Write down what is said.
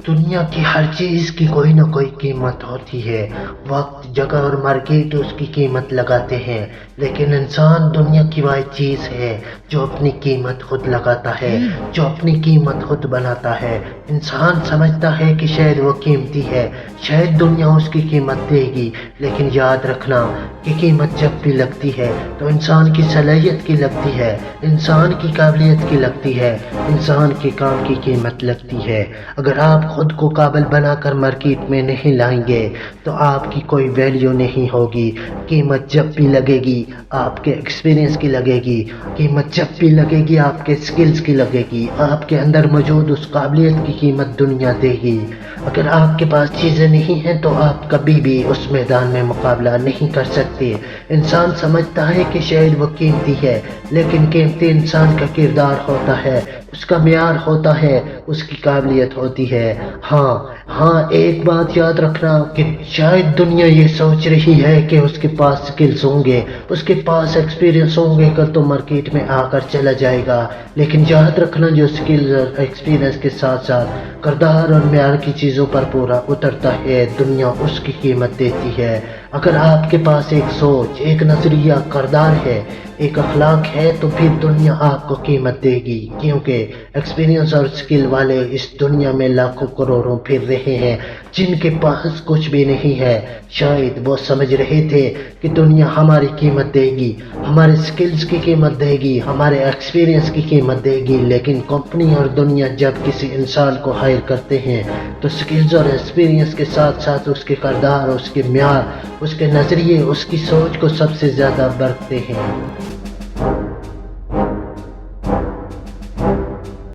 دنیا کی ہر چیز کی کوئی نہ کوئی قیمت ہوتی ہے۔ وقت، جگہ اور مارکیٹ اس کی قیمت لگاتے ہیں، لیکن انسان دنیا کی واحد چیز ہے جو اپنی قیمت خود لگاتا ہے، جو اپنی قیمت خود بناتا ہے۔ انسان سمجھتا ہے کہ شاید وہ قیمتی ہے، شاید دنیا اس کی قیمت دے گی، لیکن یاد رکھنا کہ قیمت جب بھی لگتی ہے تو انسان کی صلاحیت کی لگتی ہے، انسان کی قابلیت کی لگتی ہے، انسان کے کام کی قیمت لگتی ہے۔ اگر آپ خود کو قابل بنا کر مارکیٹ میں نہیں لائیں گے تو آپ کی کوئی ویلیو نہیں ہوگی۔ قیمت جب بھی لگے گی آپ کے ایکسپیرینس کی لگے گی، قیمت جب بھی لگے گی آپ کے سکلز کی لگے گی، آپ کے اندر موجود اس قابلیت کی قیمت دنیا دے گی۔ اگر آپ کے پاس چیزیں نہیں ہیں تو آپ کبھی بھی اس میدان میں مقابلہ نہیں کر سکتے۔ انسان سمجھتا ہے کہ شاید وہ قیمتی ہے، لیکن قیمتی انسان کا کردار ہوتا ہے، اس کا معیار ہوتا ہے، اس کی قابلیت ہوتی ہے۔ ہاں ایک بات یاد رکھنا کہ شاید دنیا یہ سوچ رہی ہے کہ اس کے پاس سکلز ہوں گے، اس کے پاس ایکسپیرینس ہوں گے، کل تو مارکیٹ میں آ کر چلا جائے گا۔ لیکن یاد رکھنا جو سکلز اور ایکسپیرینس کے ساتھ ساتھ کردار اور معیار کی چیزوں پر پورا اترتا ہے، دنیا اس کی قیمت دیتی ہے۔ اگر آپ کے پاس ایک سوچ، ایک نظریہ، کردار ہے، ایک اخلاق ہے تو پھر دنیا آپ کو قیمت دے گی، کیونکہ ایکسپیرینس اور سکل والے اس دنیا میں لاکھوں کروڑوں پھر رہے ہیں جن کے پاس کچھ بھی نہیں ہے۔ شاید وہ سمجھ رہے تھے کہ دنیا ہماری قیمت دے گی، ہمارے سکلز کی قیمت دے گی، ہمارے ایکسپیرینس کی قیمت دے گی، لیکن کمپنی اور دنیا جب کسی انسان کو ہائر کرتے ہیں تو سکلز اور ایکسپیرینس کے ساتھ ساتھ اس کے کردار، اس کے معیار، اس کے نظریے، اس کی سوچ کو سب سے زیادہ برتتے ہیں۔